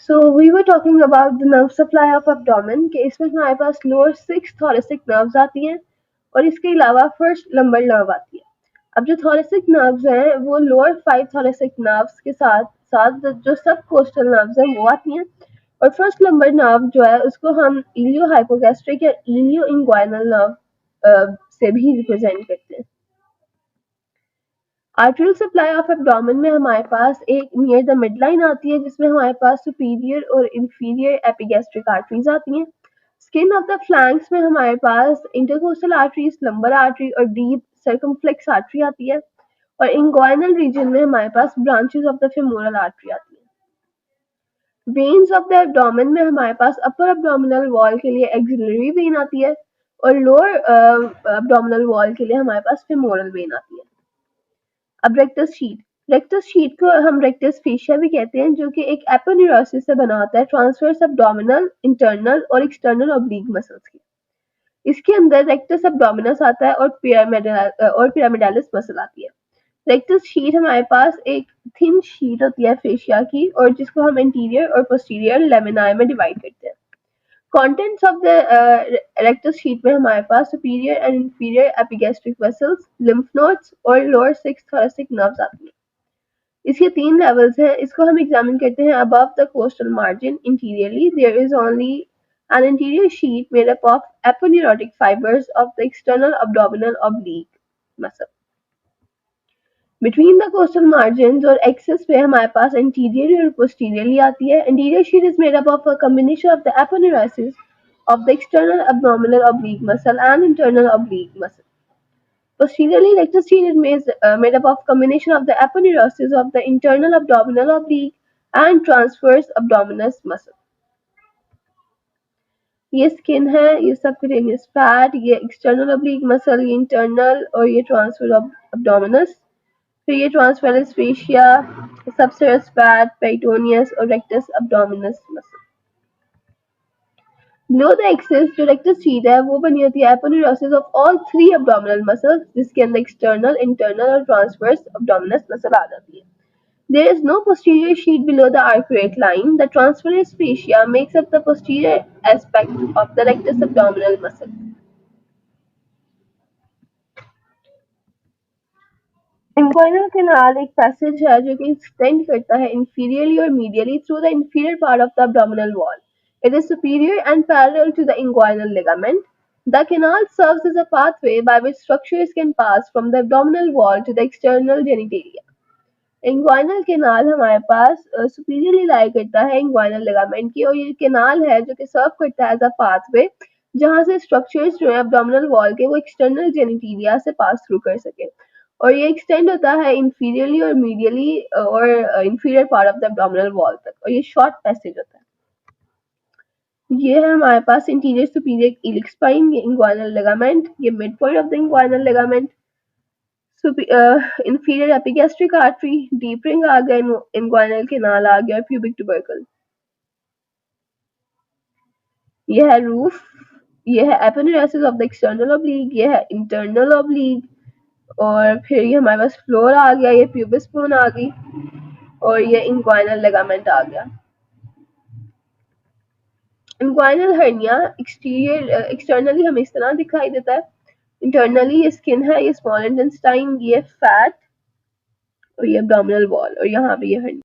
So we were talking about the nerve supply of abdomen कि इसमें हमारे पास lower 6 thoracic nerves आती हैं और इसके अलावा फर्स्ट लंबर नर्व आती है। अब जो थोरेसिक नर्व्स हैं वो लोअर 5 थोरेसिक नर्व्स के साथ साथ जो सब कोस्टल नर्व्स हैं वो आती हैं और फर्स्ट लंबर नर्व जो है उसको हम इलियो हाइपोगैस्ट्रिक या इलियो इंग्वाइनल नर्व से भी रिप्रेजेंट करते हैं। आर्टरियल सप्लाई ऑफ एब्डोमेन में हमारे पास एक नियर द मिडलाइन आती है जिसमें हमारे पास सुपीरियर और इंफीरियर एपिगैस्ट्रिक आर्टरीज आती हैं। स्किन ऑफ द फ्लैंक्स में हमारे पास इंटरकोस्टल आर्टरीज, लंबर आर्टरी और डीप सर्कमफ्लेक्स आर्टरी आती है और इंग्वाइनल रीजन में हमारे पास branches of the femoral artery आती है। वेन्स ऑफ द एब्डोमेन में हमारे पास अपर एब्डोमिनल वॉल के लिए एक्सिलरी वेन आती है और लोअर एब्डोमिनल वॉल के लिए हमारे पास फेमोरल वेन आती है। अब रेक्टस शीट को हम रेक्टस फेशिया भी कहते हैं जो कि एक एपोन्यूरोसिस से बना होता है ट्रांसवर्स एब्डोमिनल, इंटरनल और एक्सटर्नल ऑब्लिक मसल्स की। इसके अंदर रेक्टस एब्डोमिनस आता है और पिरामिडालिस मसल आती है। रेक्टस शीट हमारे पास एक थिन शीट होती है फेशिया की और जिसको हम इंटीरियर और पोस्टीरियर लेमिनाe में डिवाइड करते हैं। Contents of the rectus sheet में हमारे पास superior and inferior epigastric vessels, lymph nodes और lower 6 thoracic nerves आती हैं। इसके 3 levels हैं, इसको हम एग्जामिन करते हैं। Above the costal margin interiorly there is only an interior sheet made up of aponeurotic fibers of the external abdominal oblique muscle. Between the coastal margin और access पे हमारे पास इंटीरियर और पोस्टीरियरली आती है। Interior sheet is made up of a combination of the aponeurosis of the external abdominal oblique muscle and internal oblique muscle. Posteriorly, rectus sheet is made up of combination of the aponeurosis of the internal abdominal oblique and transverse abdominis muscle. ये skin है, ये subcutaneous fat, ये external oblique muscle, ये internal और ये transverse abdominis. फिर ये transverse fascia, सबसेरस fat, पेरिटोनियस और rectus abdominis muscle. Below the axis जो रेक्टस शीट है वो बनी होती है aponeurosis of all 3 abdominal muscles जिसके अंदर एक्सटर्नल, इंटरनल और ट्रांसवर्स abdominis मसल आ जाती है। There is no posterior sheet below the arcuate line. The transverse fascia makes up the posterior aspect of the rectus abdominal muscle. Inguinal canal एक passage है जो कि extend करता है inferiorly और medially through the inferior part of the abdominal wall. It is superior and parallel to the inguinal ligament. The canal serves as a pathway by which structures can pass from the abdominal wall to the external genitalia. Inguinal canal हमारे पास superiorly लाई करता है inguinal ligament की और ये canal है जो कि सर्व करता है एज अ पाथवे जहां से स्ट्रक्चर्स जो है एब्डोमिनल वॉल के वो एक्सटर्नल जेनिटेलिया से पास थ्रू कर सके और ये एक्सटेंड होता है इंफीरियरली और मीडियली और inferior part of the abdominal wall तक और ये शॉर्ट पैसेज होता है। ये है हमारे पास इंटीरियर सुपीरियर इलिक स्पाइन, ये इंग्वाइनल लिगामेंट, ये mid point of the inguinal ligament, inferior epigastric artery, deep ring आ गया, इंग्वाइनल केनाल आ गया, प्यूबिक ट्यूबरकल। ये है रूफ, ये है aponeurosis of the external oblique, ये है इंटरनल ऑब्लिक और फिर ये हमारे पास फ्लोर आ गया, ये प्यूबिस बोन आ गई और ये इंग्वाइनल लिगामेंट आ गया। इंग्वाइनल हर्निया एक्सटर्नली हमें इस तरह दिखाई देता है। इंटरनली ये स्किन है, ये स्मॉल इंटेस्टाइन, ये फैट और ये एब्डोमिनल वॉल और यहाँ पे ये हर्निया।